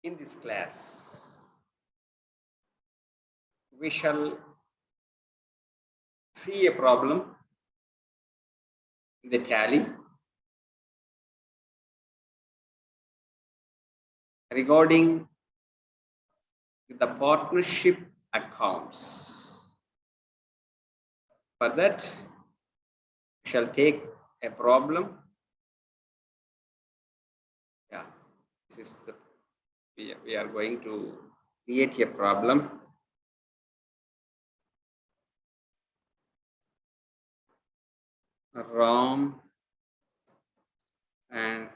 In this class, we shall see a problem in the tally regarding the partnership accounts. For that, we shall take a problem. Yeah, this is the we are going to create a problem. Ram and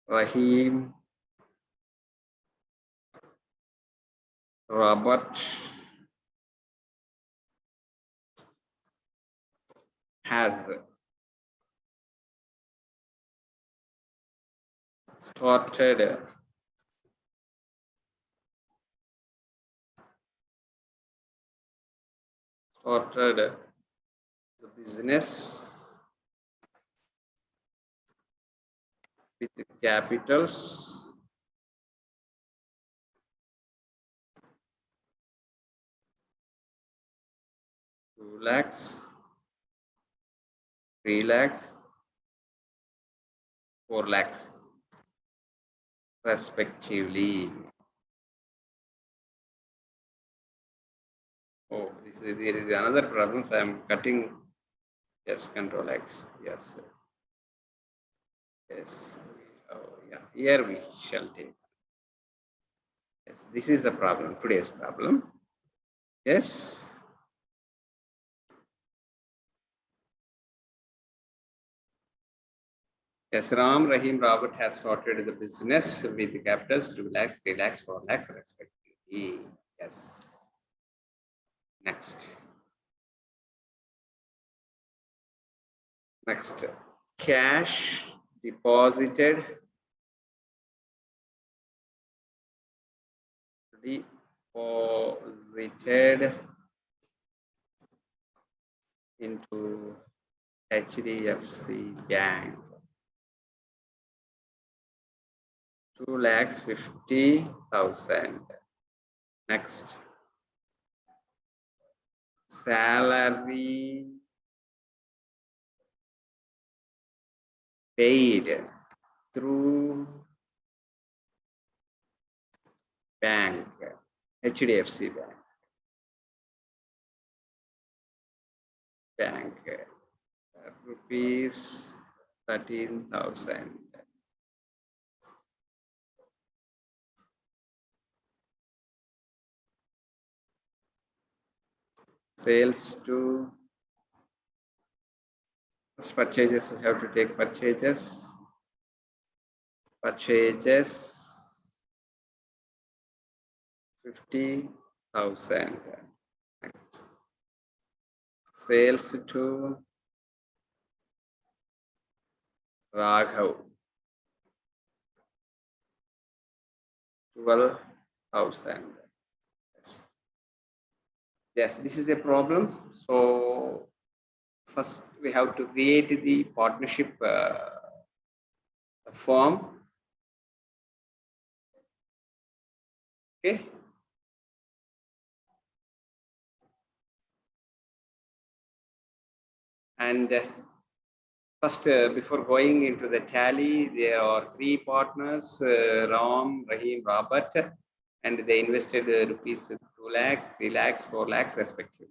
Rahim, Robert has started the business with capitals 2 lakhs, 3 lakhs, 4 lakhs respectively. Oh, there is another problem. So I am cutting. Yes, Control X. Yes. Yes. Oh, yeah. Here we shall take. Yes, this is the problem. Today's problem. Yes. Yes, Ram, Rahim, Robert has started the business with the capitals 2 lakhs, 3 lakhs, 4 lakhs respectively. Yes. Next. Next. Cash deposited into HDFC Bank 2,50,000. Next, salary paid through bank, HDFC Bank, rupees 13,000. Sales to purchases, we have to take purchases. Purchases 50,000. Next. Sales to Raghav 12,000. Yes, this is a problem. So first we have to create the partnership form. Okay. And first, before going into the tally, there are 3 partners, Ram, Rahim, Robert, and they invested rupees 2 lakhs, 3 lakhs, 4 lakhs respectively.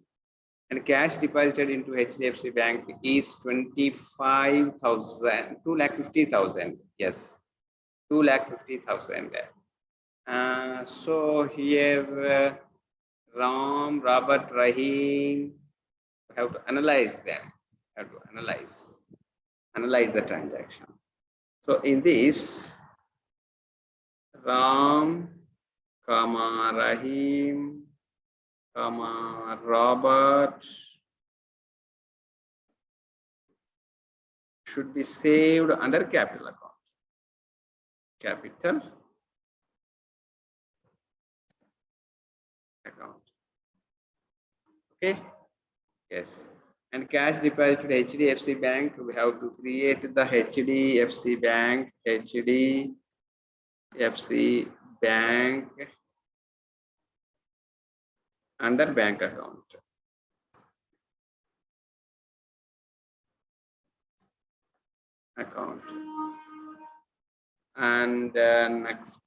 And cash deposited into HDFC Bank is 25,000, 2,50,000. Yes, 2,50,000. So here, Ram, Robert, Rahim, we have to analyze them. Have to analyze the transaction. So in this, Ram, Rahim, Robert should be saved under capital account. Capital account. Okay. Yes. And cash deposit to HDFC Bank, we have to create the HDFC Bank, HDFC Bank under bank account. And next,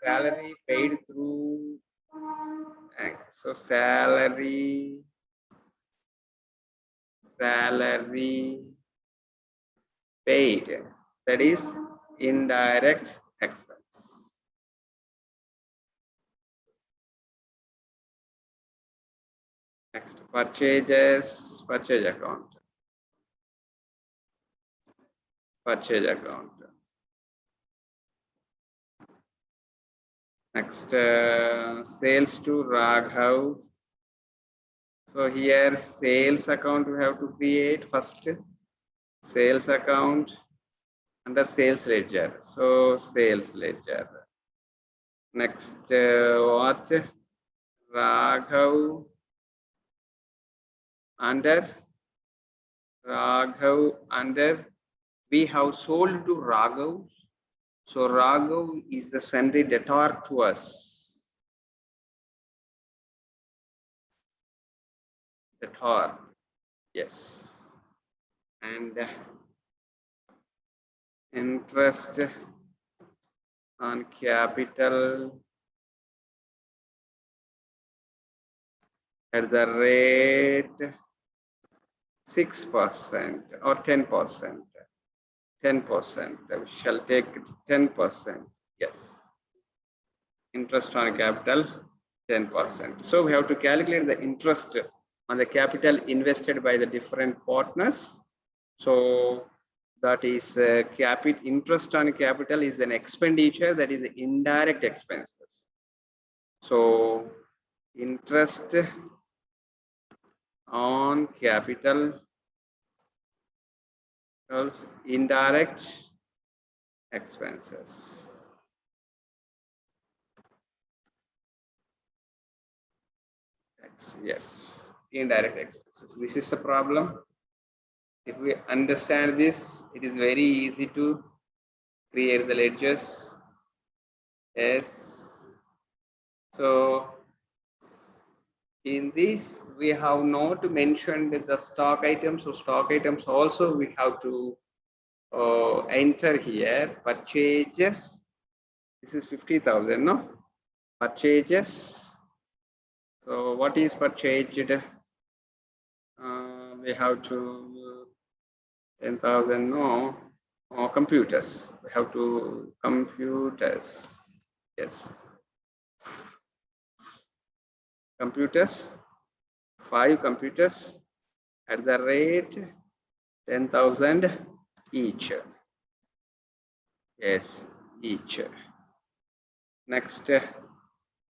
salary paid through bank. So salary paid, that is indirect expense. Next, purchases, purchase account. Next, sales to Raghav. So here sales account we have to create first. Sales account under sales ledger. So sales ledger. Next, what? Raghav under we have sold to Raghav. So Raghav is the sundry debtor to us. Debtor, yes. And interest on capital at the rate 6% or 10%. 10%. We shall take 10%. Yes. Interest on capital 10%. So we have to calculate the interest on the capital invested by the different partners. So that is interest on capital is an expenditure, that is indirect expenses. So interest on capital equals indirect expenses. Yes, indirect expenses. This is the problem. If we understand this, it is very easy to create the ledgers. Yes. So in this, we have not mentioned the stock items. So stock items also we have to enter here. Purchases. This is 50,000, no? Purchases. So what is purchased? We have to 10,000, no? Computers. We have to computers. Yes. Computers. 5 computers at the rate 10,000 each. Yes, each. Next,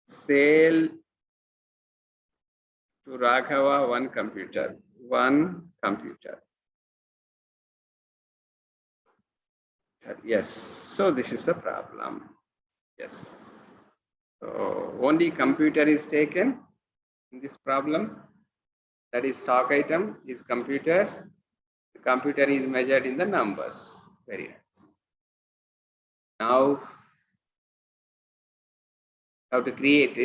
sale to Raghava 1 computer. 1 computer. Yes, so this is the problem. Yes. So only computer is taken in this problem. That is stock item is computer. The computer is measured in the numbers. Very nice. Now, how to create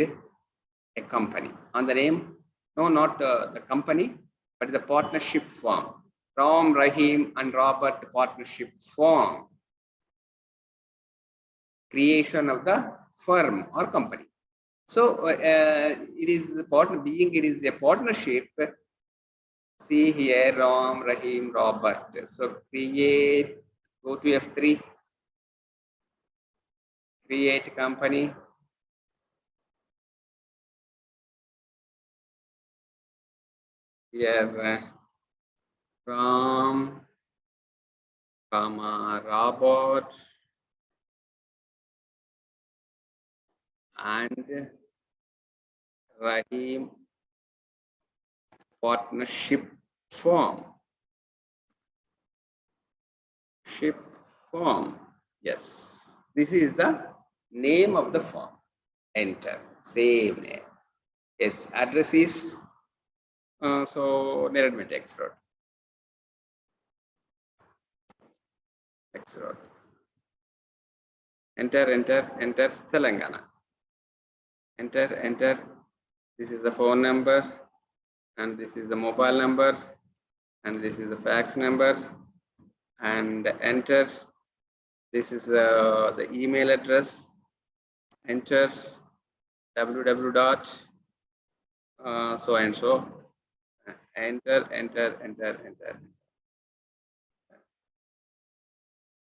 a company on the name? No, not the company, but the partnership firm. Ram, Rahim, and Robert partnership firm. Creation of the firm or company. So it is the partner being it is a partnership. See here, Ram, Rahim, Robert. So create, go to F3, create company. Here, Ram, Robert, and Rahim partnership firm. Yes, this is the name of the firm. Enter, same name. Yes, address is So Neradmit X Road. X Road. Enter Telangana. Enter. This is the phone number, and this is the mobile number, and this is the fax number, and enter. This is the email address. Enter www dot so and so. Enter.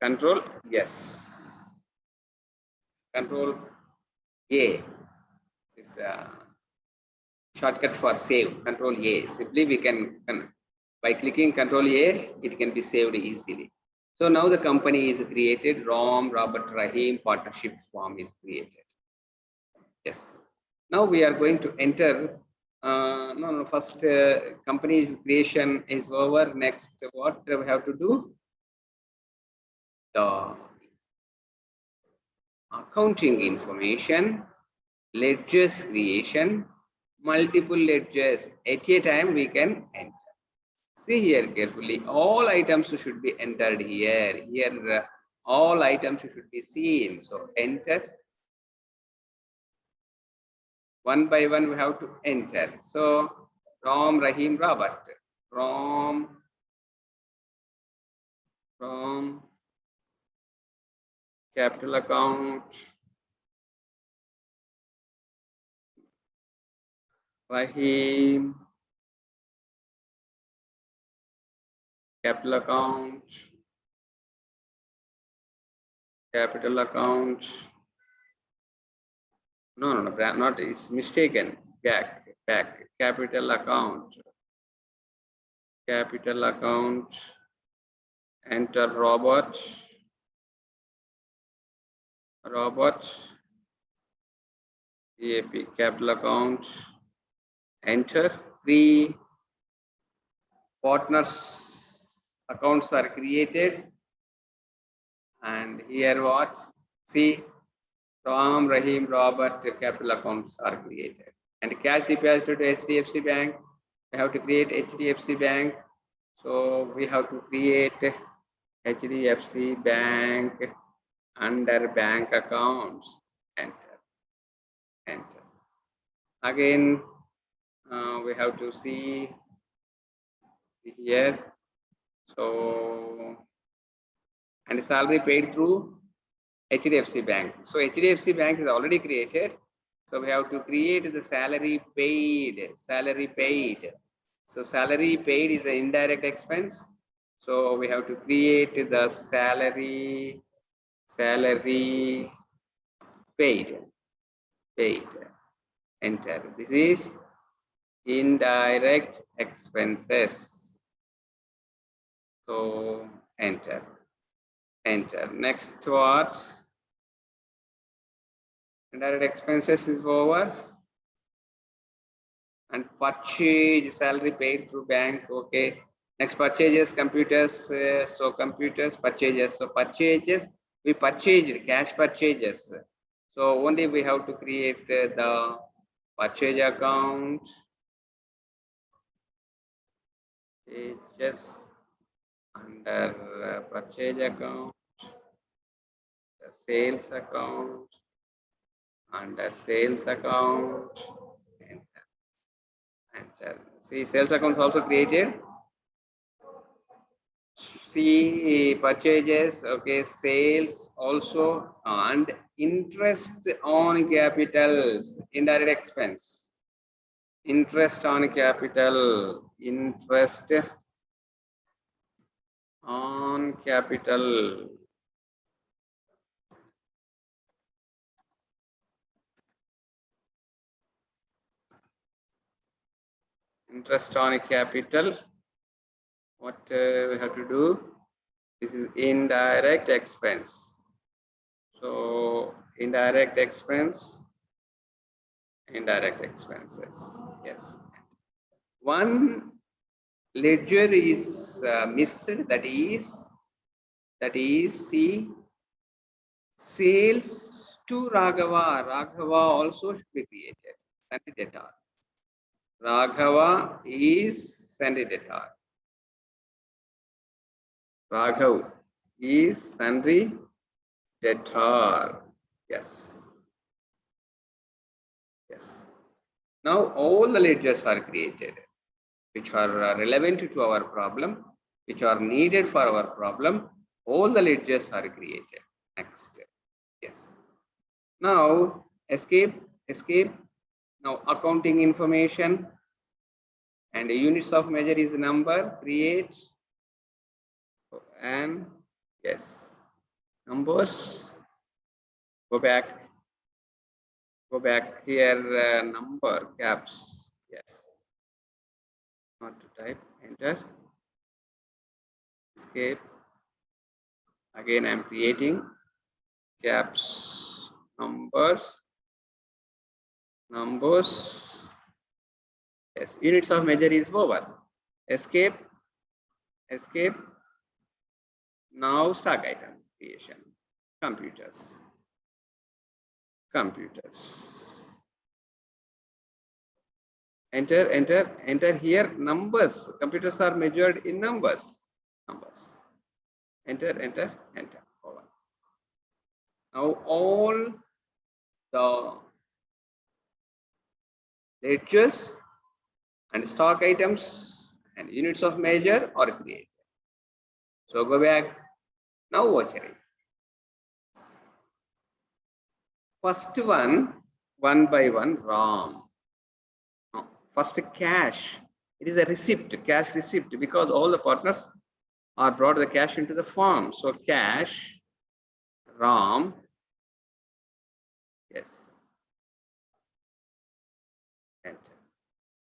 Control yes. Control A. This is shortcut for save. Control A. Simply we can by clicking Control A, it can be saved easily. So now the company is created. Ram Robert Rahim partnership form is created. Yes. Now we are going to enter. No. First, company's creation is over. Next, what we have to do? The accounting information, ledgers creation, multiple ledgers at a time we can enter. See here carefully, all items should be entered here. Here, all items should be seen. So enter. One by one we have to enter. So Ram Rahim Robert. Ram capital account. Rahim capital account. Capital account. No, not it's mistaken. Back. Capital account. Capital account. Enter Robert. EAP capital account. Enter. 3 partners accounts are created. And here what? See, Ram, Rahim, Robert capital accounts are created. And cash deposit to HDFC Bank. We have to create HDFC Bank. So we have to create HDFC Bank under bank accounts. Enter. Again, we have to see here. So, and salary paid through HDFC Bank. So HDFC Bank is already created. So we have to create the salary paid. So salary paid is the indirect expense. So we have to create the salary paid. Enter. This is indirect expenses. So enter. Next what? Indirect expenses is over. And purchase salary paid through bank. Okay. Next purchases, computers. So computers, purchases. So purchases, we purchased cash purchases. So only we have to create the purchase account. Pages under purchase account, the sales account, under sales account, enter. See, sales account also created. See, purchases, okay, sales also, and interest on capitals, indirect expense. Interest on capital, interest on capital. Interest on capital. What we have to do? This is indirect expense. So indirect expenses. Yes. One ledger is missed. That is see, sales to Raghava. Raghava also should be created. Data. Raghava is sundry debtor. Raghav is sundry debtor. Yes. Yes. Now all the ledgers are created, which are relevant to our problem, which are needed for our problem. All the ledgers are created. Next. Yes. Now escape. Now accounting information and units of measure is number. Create and yes, numbers. Go back here. Number caps. Yes. Not to type. Enter. Escape. Again, I'm creating caps. Numbers. Yes. Units of measure is over. Escape. Now stock item creation. Computers. Enter here numbers. Computers are measured in numbers. Enter. Over. Now all the ledgers and stock items and units of measure are created. So go back. Now vouchering. First one by one, RAM. First cash. It is a receipt, cash receipt, because all the partners are brought the cash into the form. So cash, RAM. Yes. Enter.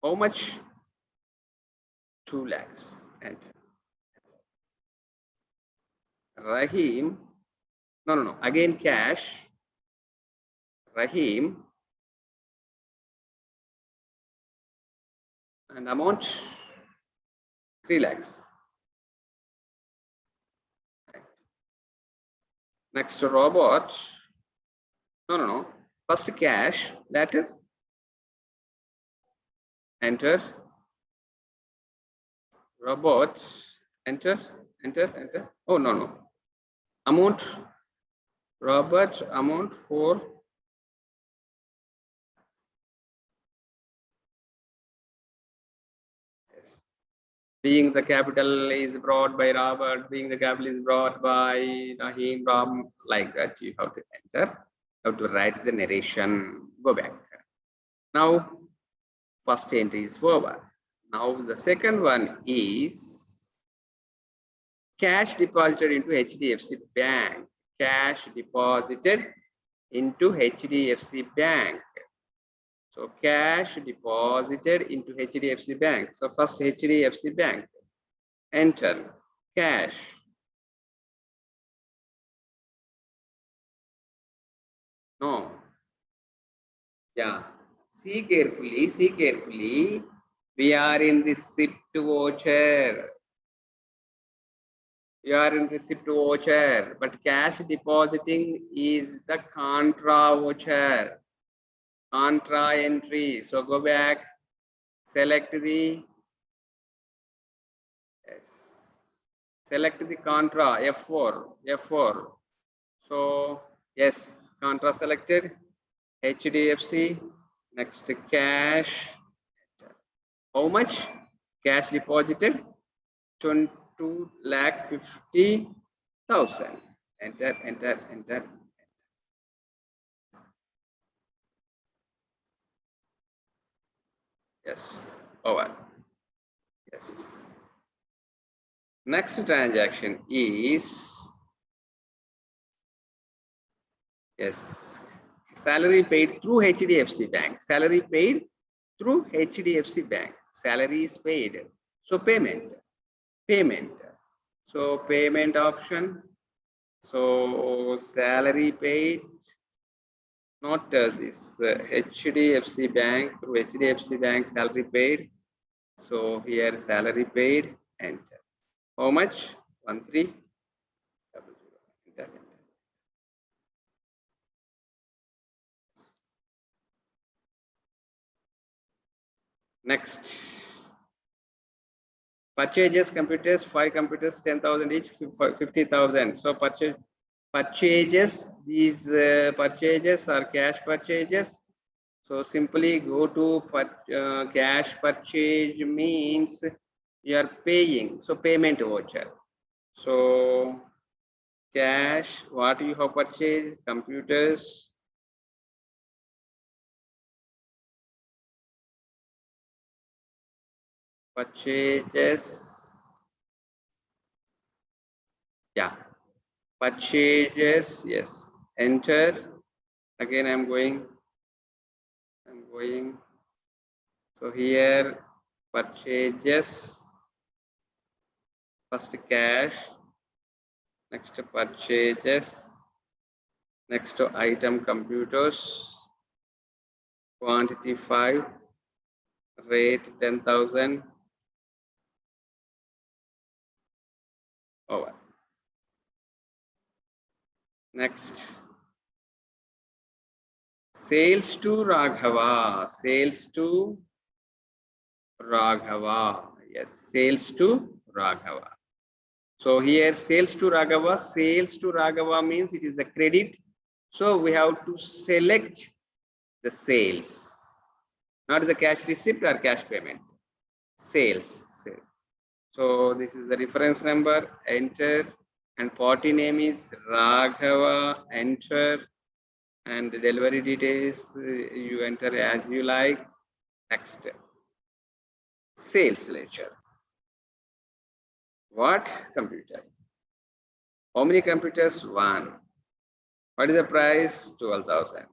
How much? 2 lakhs. Enter. Rahim. No. Again cash. Rahim. And amount 3 lakhs. Right. Next robot. No. First cash. Later. Enter. Robot. Enter. Oh no. Amount. Robot. Amount 4. Yes. Being the capital is brought by Robert. Being the capital is brought by Rahim. Ram. Like that. You have to enter. You have to write the narration. Go back. Now, first entry is over. Now the second one is cash deposited into HDFC Bank. Cash deposited into HDFC Bank. So cash deposited into HDFC Bank. So first HDFC Bank. Enter. Cash. No. Yeah. See carefully. We are in the receipt voucher. You are in receipt voucher, but cash depositing is the contra voucher, contra entry. So go back, select the contra F4. So yes, contra selected. HDFC. Next cash. How much? Cash deposited 2,50,000. Enter. Yes, over. Yes. Next transaction is salary paid through HDFC Bank. Salary is paid. So payment. So payment option. So salary paid. Not this HDFC Bank, through HDFC Bank salary paid. So here salary paid. Enter. How much? 1300. Next, purchases computers, 5 computers, 10,000 each, 50,000. So purchases, these purchases are cash purchases. So simply go to cash purchase means you are paying. So payment voucher. So cash, what you have purchased? Computers. Purchases. Yeah. Purchases. Yes. Enter. Again, I'm going. So here, purchases. First cash. Next purchases. Next to item computers. Quantity 5. Rate 10,000. Over. Next. Sales to Raghava. Sales to Raghava. Yes, sales to Raghava. So here sales to Raghava. Sales to Raghava means it is a credit. So we have to select the sales, not the cash receipt or cash payment. Sales. So this is the reference number. Enter, and party name is Raghava. Enter, and the delivery details you enter as you like. Next, sales ledger. What computer? How many computers? 1. What is the price? 12,000.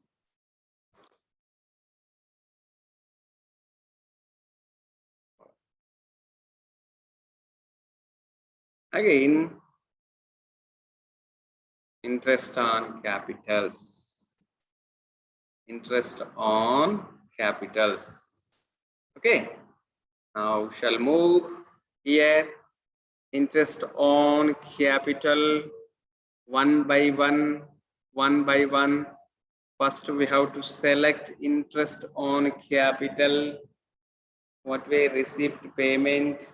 Again, interest on capitals. Interest on capitals. Okay. Now shall move here. Interest on capital, one by one. First we have to select interest on capital. What way? Receipt, payment,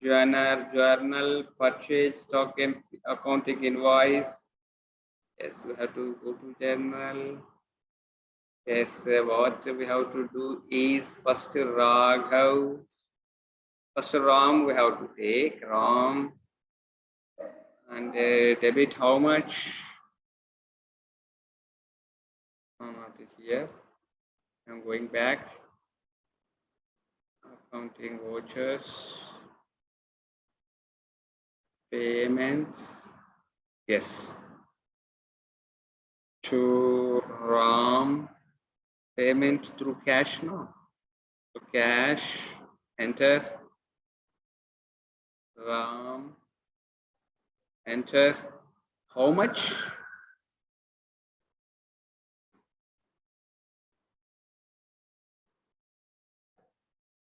journal, purchase, stock and accounting invoice. Yes, we have to go to journal. Yes, what we have to do is first Raghav. First Ram we have to take Ram, and debit how much? Not here. I'm going back. Accounting vouchers. Payments. Yes. To Ram. Payment through cash, no? So cash. Enter. Ram. Enter. How much?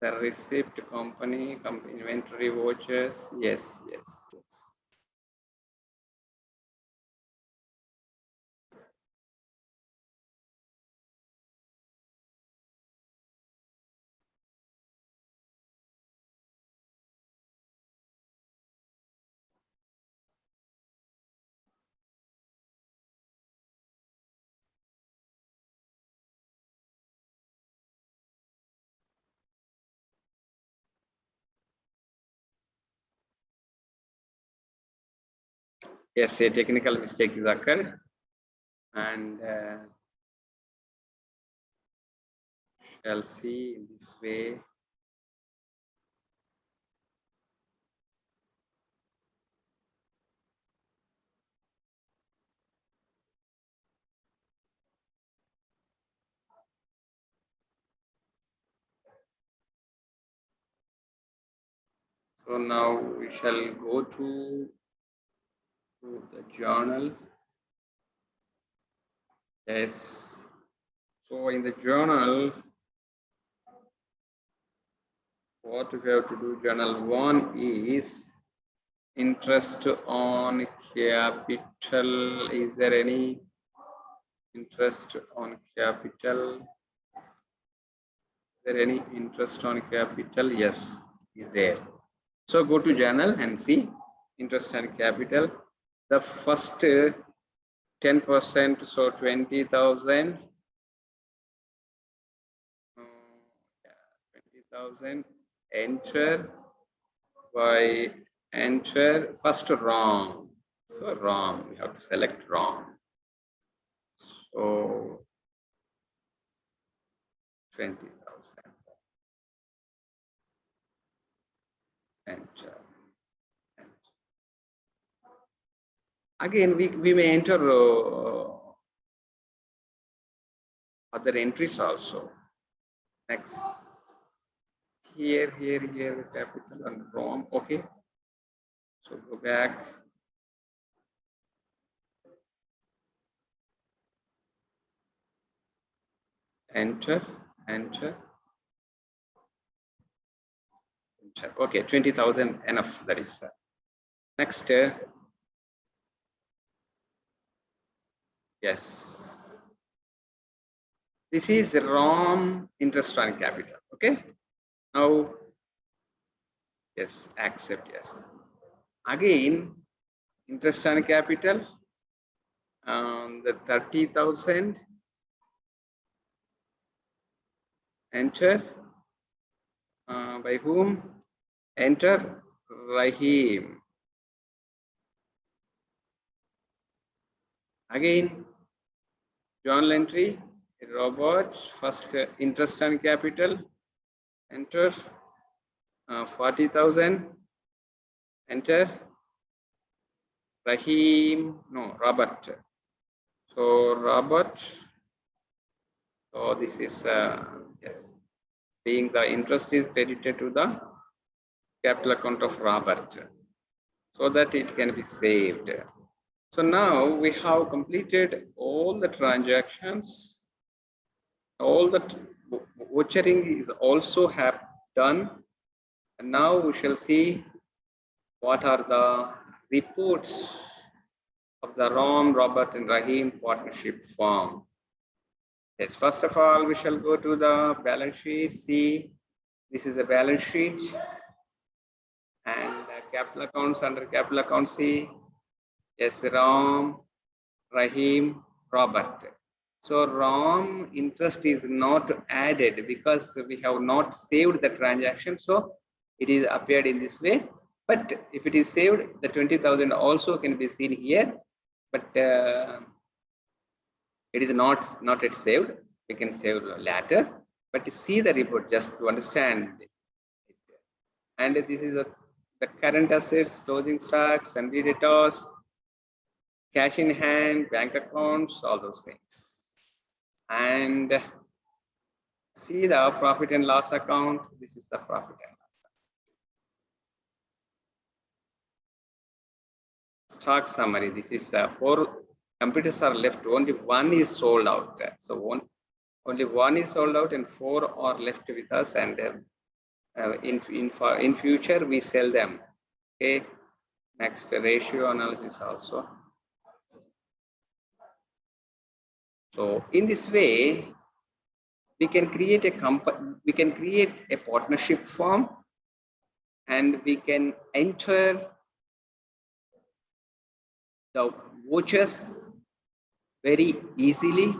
The receipt company inventory vouchers. Yes. Yes, a technical mistake is occurred, and shall see in this way. So now we shall go to the journal. Yes. So in the journal, what we have to do? Journal 1 is interest on capital. Is there any interest on capital? there any interest on capital? Yes, is there. So go to journal and see interest on capital. The first 10%, so 20,000. 20,000. Enter by enter first wrong. So wrong. We have to select wrong. So 20,000. Enter. Again, we may enter other entries also. Next. Here, the capital and wrong. Okay. So go back. Enter. Okay, 20,000 enough. That is next. Yes. This is wrong interest on capital. Okay. Now, yes, accept. Yes. Again, interest on capital. The 30,000. Enter. By whom? Enter Rahim. Again, journal entry, Robert, first interest on capital, enter 40,000, enter Rahim, no, Robert. So Robert, so this is, yes, being the interest is credited to the capital account of Robert, so that it can be saved. So now we have completed all the transactions. All that vouchering is also have done. And now we shall see what are the reports of the Ram, Robert and Rahim partnership firm. Yes, first of all, we shall go to the balance sheet. See, this is a balance sheet. And capital accounts, under capital accounts, see, yes, Ram, Rahim, Robert. So Ram interest is not added because we have not saved the transaction. So it is appeared in this way. But if it is saved, the 20,000 also can be seen here. But it is not yet saved. We can save later. But to see the report just to understand this. And this is the current assets, closing stocks, and debtors, cash in hand, bank accounts, all those things. And see the profit and loss account. This is the profit and loss account. Stock summary. This is 4 computers are left. Only one is sold out. So only one is sold out, and 4 are left with us. And in future we sell them. Okay. Next, ratio analysis also. So in this way, we can create a partnership firm, and we can enter the vouchers very easily.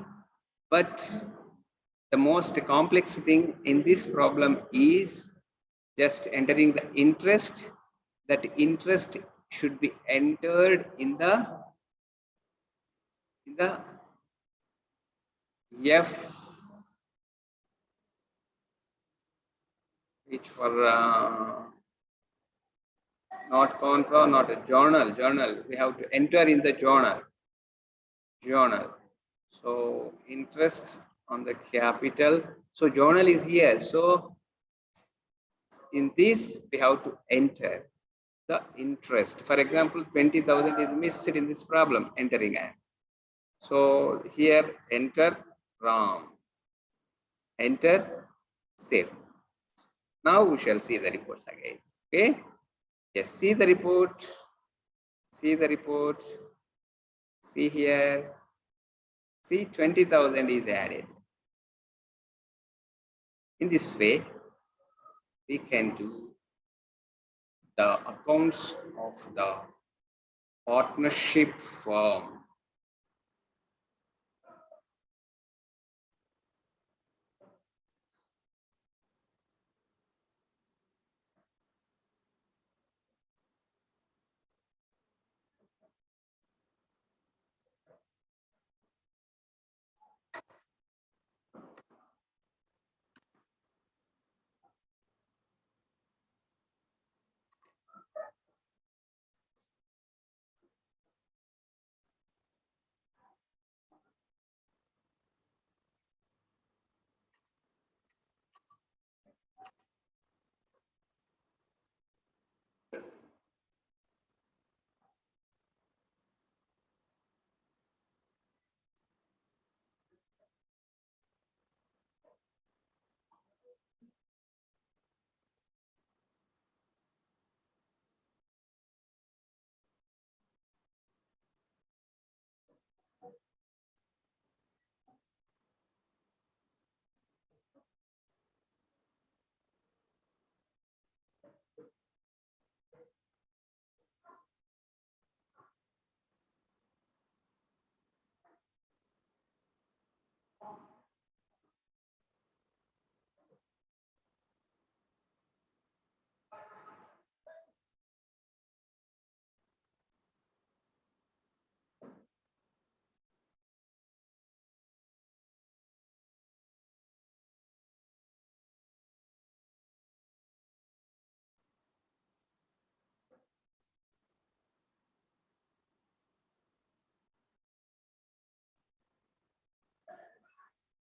But the most complex thing in this problem is just entering the interest. That interest should be entered in the F, which for not contra, not a journal. We have to enter in the journal. So interest on the capital. So journal is here. So in this we have to enter the interest. For example, 20,000 is missed in this problem, entering it. So here enter Ram, enter save. Now we shall see the reports again. Okay. Yes, see the report. See here. See 20,000 is added. In this way, we can do the accounts of the partnership firm